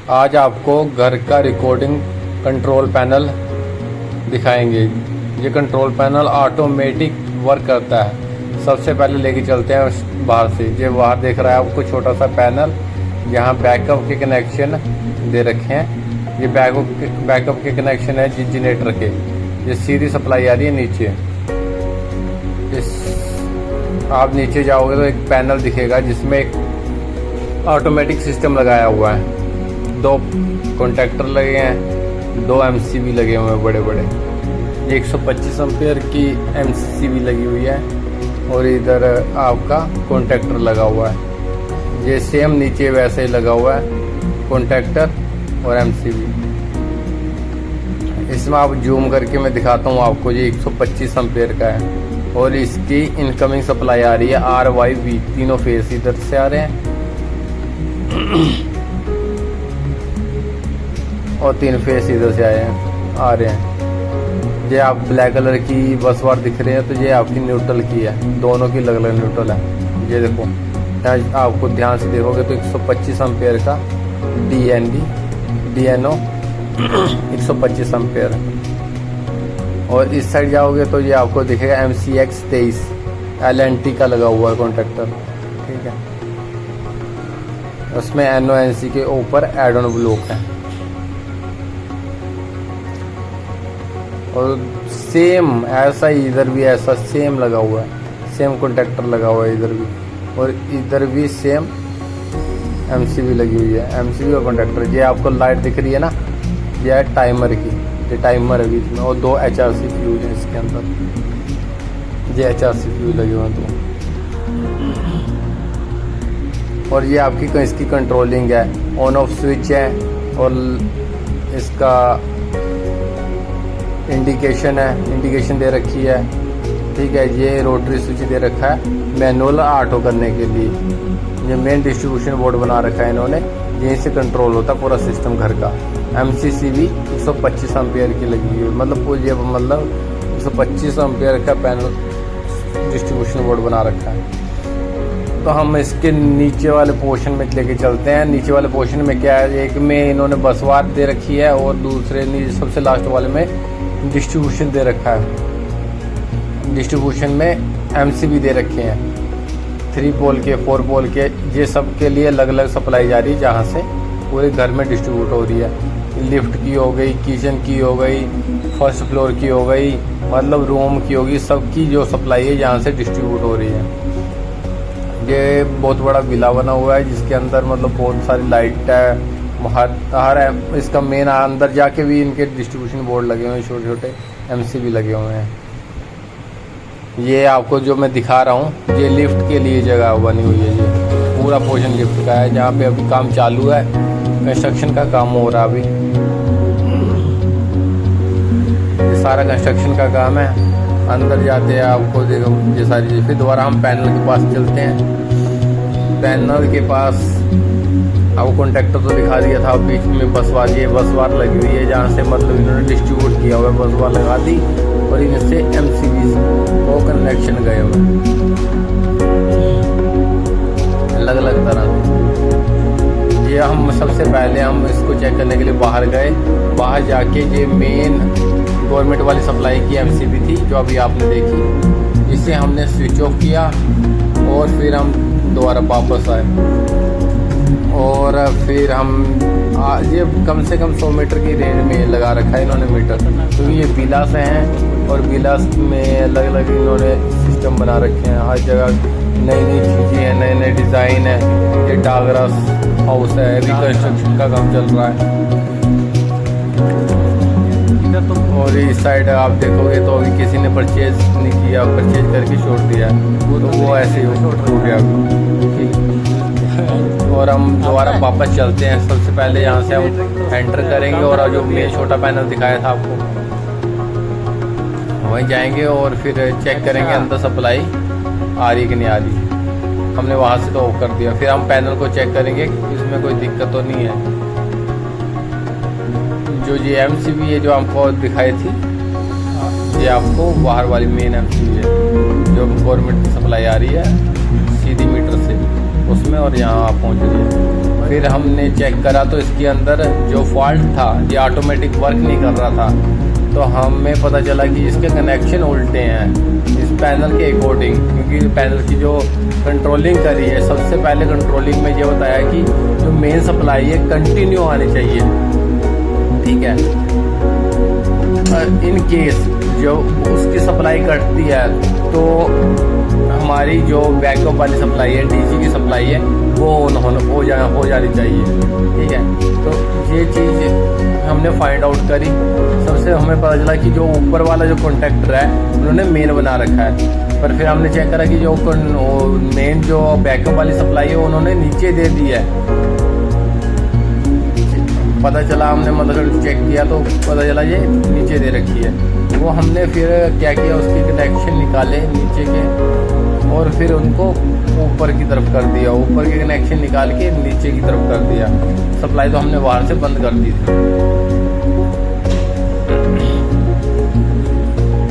आज आपको घर का रिकॉर्डिंग कंट्रोल पैनल दिखाएंगे। ये कंट्रोल पैनल ऑटोमेटिक वर्क करता है। सबसे पहले लेके चलते हैं बाहर से। ये बाहर देख रहा है आपको छोटा सा पैनल, यहाँ बैकअप के कनेक्शन दे रखे हैं। ये बैकअप के कनेक्शन है जनरेटर के। ये सीधी सप्लाई आ रही है नीचे। आप नीचे जाओगे तो एक पैनल दिखेगा जिसमें एक ऑटोमेटिक सिस्टम लगाया हुआ है। 2 कॉन्टैक्टर लगे हैं, 2 MCB लगे हुए हैं बड़े बड़े। 125 एम्पियर की MCB लगी हुई है और इधर आपका कॉन्टैक्टर लगा हुआ है। ये सेम नीचे वैसे ही लगा हुआ है कॉन्टैक्टर और MCB। इसमें आप जूम करके मैं दिखाता हूँ आपको। ये 125 एम्पियर का है और इसकी इनकमिंग सप्लाई आ रही है RYV। तीनों फेस इधर से आ रहे हैं और 3 फेस इधर से आ रहे हैं। ये आप ब्लैक कलर की बस बार दिख रहे हैं तो ये आपकी न्यूट्रल की है। दोनों की अलग अलग न्यूट्रल है। ये देखो, आपको ध्यान से देखोगे तो 125 एम्पियर का DNO 125 एम्पियर। और इस साइड जाओगे तो ये आपको दिखेगा MCX 23 LNT का लगा हुआ है कॉन्ट्रैक्टर। ठीक है, उसमें NONC के ऊपर एड ऑन ब्लॉक है। और सेम ऐसा ही इधर भी ऐसा सेम लगा हुआ है। सेम कॉन्टैक्टर लगा हुआ है इधर भी, और इधर भी सेम MCB लगी हुई है। MCB और कॉन्टैक्टर। ये आपको लाइट दिख रही है ना, ये है टाइमर की। ये टाइमर है बीच में, और 2 HRC फ्यूज है इसके अंदर। ये HRC फ्यूज लगे हुए हैं 2। और ये आपकी इसकी कंट्रोलिंग है, ऑन ऑफ स्विच है, और इसका इंडिकेशन है, इंडिकेशन दे रखी है। ठीक है, ये रोटरी स्विच दे रखा है मैनुअल ऑटो करने के लिए। ये मेन डिस्ट्रीब्यूशन बोर्ड बना रखा है इन्होंने, यहीं से कंट्रोल होता है पूरा सिस्टम घर का। MCCB 125 एम्पियर की लगी हुई है। मतलब ये 125 एम्पियर का पैनल डिस्ट्रीब्यूशन बोर्ड बना रखा है। तो हम इसके नीचे वाले पोर्शन में लेके चलते हैं। नीचे वाले पोर्शन में क्या है, एक में इन्होंने बसवार दे रखी है और दूसरे सबसे लास्ट वाले में डिस्ट्रीब्यूशन दे रखा है। डिस्ट्रीब्यूशन में MCB दे रखे हैं, 3 पोल के, 4 पोल के। ये सब के लिए अलग अलग सप्लाई जा रही है, जहाँ से पूरे घर में डिस्ट्रीब्यूट हो रही है। लिफ्ट की हो गई, किचन की हो गई, फर्स्ट फ्लोर की हो गई, मतलब रूम की होगी, सबकी जो सप्लाई है यहाँ से डिस्ट्रीब्यूट हो रही है। ये बहुत बड़ा विला बना हुआ है जिसके अंदर मतलब बहुत सारी लाइट है। हर इसका मेन अंदर जाके भी इनके डिस्ट्रीब्यूशन बोर्ड लगे हुए हैं, छोटे छोटे MCB लगे हुए हैं। ये आपको जो मैं दिखा रहा हूँ, ये लिफ्ट के लिए जगह बनी हुई है। ये पूरा पोर्शन लिफ्ट का है, जहाँ पे अभी काम चालू है, कंस्ट्रक्शन का काम हो रहा है अभी। ये सारा कंस्ट्रक्शन का काम है। अंदर जाते हैं आपको देखो ये सारी चीज़। फिर दोबारा हम पैनल के पास चलते हैं। पैनल के पास आपको कॉन्टैक्टर तो दिखा दिया था, बीच में बसवार, ये बसवार लगी हुई है जहाँ से मतलब इन्होंने डिस्ट्रीब्यूट किया हुआ है। बसवार लगा दी और इनसे MCB को कनेक्शन गए हुए अलग अलग तरह से। ये हम सबसे पहले हम इसको चेक करने के लिए बाहर गए। बाहर जाके ये मेन गवर्नमेंट वाली सप्लाई की MCB थी जो अभी आपने देखी। इसे हमने स्विच ऑफ किया और फिर हम दोबारा वापस आए। और फिर हम ये कम से कम 100 मीटर की रेंज में लगा रखा है इन्होंने मीटर, क्योंकि ये विलास हैं और विलास में अलग अलग इन्होंने सिस्टम बना रखे हैं। हर जगह नई नई चीज़ें हैं, नए नए डिज़ाइन है। ये डागरास हाउस है, रिकन्स्ट्रक्शन का काम चल रहा है। और इस साइड आप देखोगे तो अभी किसी ने परचेज नहीं किया, परचेज करके छोड़ दिया, तो वो ऐसे ही छूट गया। और हम दोबारा वापस चलते हैं। सबसे पहले यहाँ से हम एंटर करेंगे और जो मेन छोटा पैनल दिखाया था आपको, वहीं जाएंगे और फिर चेक करेंगे अंदर सप्लाई आ रही कि नहीं आ रही। हमने वहाँ से तो ऑफ कर दिया। फिर हम पैनल को चेक करेंगे कि इसमें कोई दिक्कत तो नहीं है। जो ये MCB है जो हमको दिखाई थी, ये आपको बाहर वाली मेन MCB है जो गवर्नमेंट की सप्लाई आ रही है सीधी मीटर से उसमें, और यहाँ आप पहुँच रही है। फिर हमने चेक करा तो इसके अंदर जो फॉल्ट था, ये ऑटोमेटिक वर्क नहीं कर रहा था। तो हमें पता चला कि इसके कनेक्शन उल्टे हैं इस पैनल के अकॉर्डिंग, क्योंकि पैनल की जो कंट्रोलिंग करी है, सबसे पहले कंट्रोलिंग में ये बताया कि जो मेन सप्लाई है कंटिन्यू आनी चाहिए, ठीक है। इन केस जो उसकी सप्लाई कटती है तो हमारी जो बैकअप वाली सप्लाई है, डीसी की सप्लाई है, वो ऑन हो जानी चाहिए, ठीक है। तो ये चीज़ हमने फाइंड आउट करी। सबसे हमें पता चला कि जो ऊपर वाला जो कॉन्टेक्टर है उन्होंने मेन बना रखा है, पर फिर हमने चेक करा कि जो मेन जो बैकअप वाली सप्लाई है उन्होंने नीचे दे दी है। पता चला, हमने मतलब चेक किया तो पता चला ये नीचे दे रखी है। वो हमने फिर क्या किया, उसके कनेक्शन निकाले नीचे के और फिर उनको ऊपर की तरफ कर दिया, ऊपर के कनेक्शन निकाल के नीचे की तरफ कर दिया। सप्लाई तो हमने बाहर से बंद कर दी थी।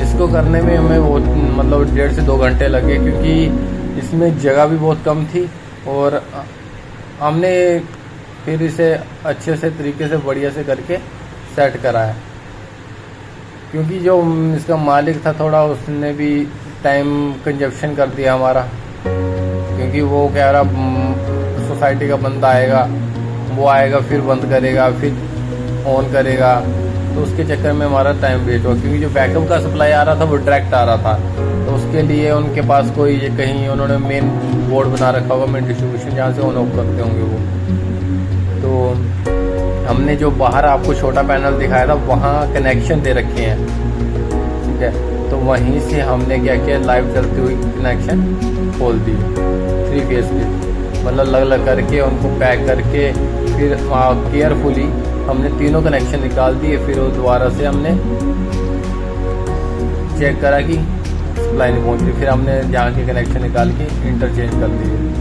इसको करने में हमें बहुत मतलब 1.5 से 2 घंटे लगे, क्योंकि इसमें जगह भी बहुत कम थी और हमने फिर इसे अच्छे से तरीके से बढ़िया से करके सेट कराया। क्योंकि जो इसका मालिक था थोड़ा, उसने भी टाइम कंजप्शन कर दिया हमारा, क्योंकि वो कह रहा सोसाइटी का बंदा आएगा, वो आएगा फिर बंद करेगा फिर ऑन करेगा, तो उसके चक्कर में हमारा टाइम वेस्ट हुआ। क्योंकि जो बैकअप का सप्लाई आ रहा था वो डायरेक्ट आ रहा था, तो उसके लिए उनके पास कोई कहीं उन्होंने मेन बोर्ड बना रखा होगा, मेन डिस्ट्रीब्यूशन जहाँ से ऑन ऑफ करते होंगे वो। तो हमने जो बाहर आपको छोटा पैनल दिखाया था वहाँ कनेक्शन दे रखे हैं, ठीक है। तो वहीं से हमने क्या किया, लाइव चलती हुई कनेक्शन खोल दी 3 फेज के, मतलब अलग अलग करके उनको पैक करके फिर केयरफुली हमने तीनों कनेक्शन निकाल दिए। फिर वो दोबारा से हमने चेक करा कि सप्लाई नहीं पहुँच रही, फिर हमने जहाँ के कनेक्शन निकाल के इंटरचेंज कर दिए।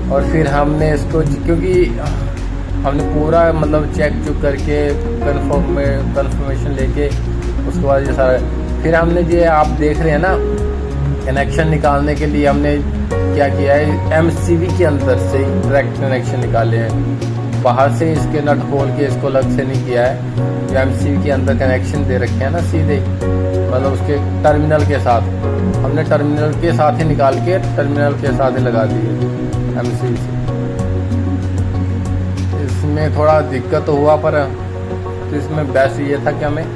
और फिर हमने इसको, क्योंकि हमने पूरा मतलब चेक चुक करके कंफर्मेशन लेके उसके बाद ये सारा, फिर हमने ये आप देख रहे हैं ना कनेक्शन निकालने के लिए हमने क्या किया है, एमसीबी के अंदर से डायरेक्ट कनेक्शन निकाले हैं। बाहर से इसके नट खोल के इसको अलग से नहीं किया है। जो एमसीबी के अंदर कनेक्शन दे रखे हैं ना सीधे, मतलब उसके टर्मिनल के साथ, हमने टर्मिनल के साथ ही निकाल के टर्मिनल के साथ ही लगा दिए एमसीबी से। इसमें थोड़ा दिक्कत तो हुआ, पर तो इसमें बेस्ट ये था कि हमें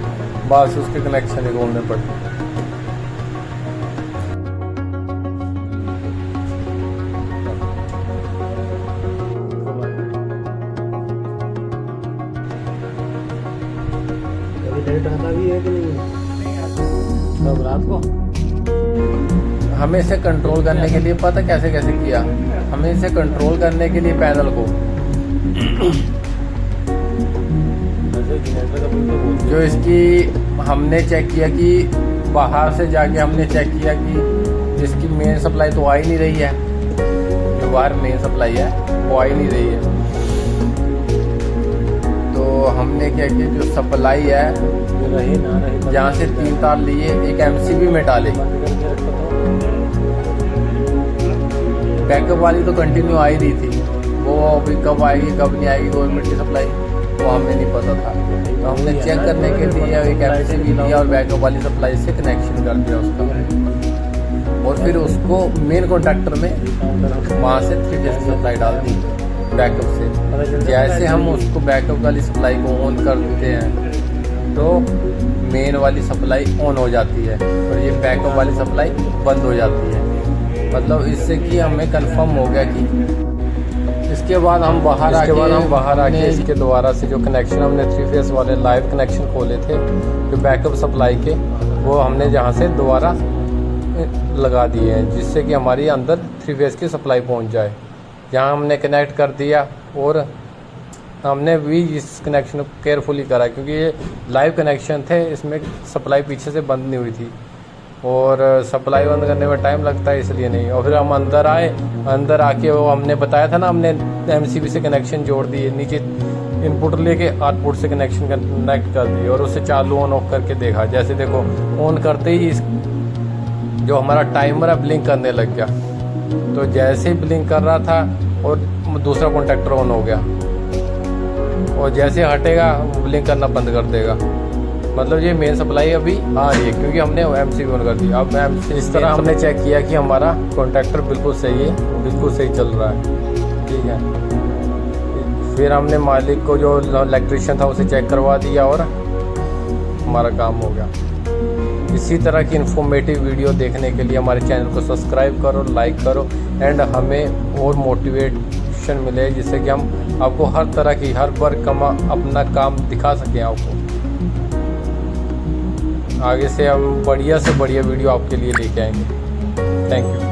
बस उसके कनेक्शन ही खोलने पड़े। भी है कि नहीं? कब रात को हमें इसे कंट्रोल करने के लिए पता कैसे कैसे किया, हमें इसे कंट्रोल करने के लिए पैनल को जो इसकी हमने चेक किया कि बाहर से जाके हमने चेक किया कि इसकी मेन सप्लाई तो आ ही नहीं रही है, जो बाहर मेन सप्लाई है वो आ ही नहीं रही है। तो हमने क्या किया, जो सप्लाई है रही ना रही, जहाँ से 3 तार लिए एक एमसीबी में डाले। बैकअप वाली तो कंटिन्यू आ ही रही थी, वो अभी कब आएगी कब नहीं आएगी गवर्नमेंट की सप्लाई वो हमें नहीं पता था। तो हमने चेक करने के लिए एक एमसीबी लिया और बैकअप वाली सप्लाई से कनेक्शन कर दिया उसका, और फिर उसको मेन कॉन्ट्रैक्टर में वहाँ से 3 फेज की सप्लाई डाल दी बैकअप से। जैसे हम उसको बैकअप वाली सप्लाई को ऑन कर देते हैं तो मेन वाली सप्लाई ऑन हो जाती है और ये बैकअप वाली सप्लाई बंद हो जाती है। मतलब इससे कि हमें कंफर्म हो गया कि इसके बाद हम बाहर आके इसके दोबारा से जो कनेक्शन हमने 3 फेज वाले लाइव कनेक्शन खोले थे जो बैकअप सप्लाई के, वो हमने जहाँ से दोबारा लगा दिए हैं, जिससे कि हमारी अंदर 3 फेज की सप्लाई पहुँच जाए। जहाँ हमने कनेक्ट कर दिया और हमने भी इस कनेक्शन को केयरफुली करा, क्योंकि ये लाइव कनेक्शन थे, इसमें सप्लाई पीछे से बंद नहीं हुई थी और सप्लाई बंद करने में टाइम लगता है, इसलिए नहीं। और फिर हम अंदर आए, अंदर आके वो हमने बताया था ना, हमने एमसीबी से कनेक्शन जोड़ दिए, नीचे इनपुट लेके आउटपुट से कनेक्शन कनेक्ट कर दिए और उससे चालू ऑन ऑफ करके देखा। जैसे देखो ऑन करते ही जो हमारा टाइमर है ब्लिंक करने लग गया। तो जैसे ही ब्लिंक कर रहा था और दूसरा कॉन्टैक्टर ऑन हो गया और जैसे हटेगा वो ब्लिंक करना बंद कर देगा। मतलब ये मेन सप्लाई अभी आ रही है क्योंकि हमने एमसी ऑन कर दिया। अब एमसी इस तरह हमने चेक किया कि हमारा कॉन्टैक्टर बिल्कुल सही है, बिल्कुल सही चल रहा है, ठीक है। फिर हमने मालिक को जो इलेक्ट्रिशियन था उसे चेक करवा दिया और हमारा काम हो गया। इसी तरह की इन्फॉर्मेटिव वीडियो देखने के लिए हमारे चैनल को सब्सक्राइब करो, लाइक करो एंड हमें और मोटिवेशन मिले जिससे कि हम आपको हर तरह की हर वर्क का अपना काम दिखा सकें आपको। आगे से हम बढ़िया से बढ़िया वीडियो आपके लिए लेके आएंगे। Thank you.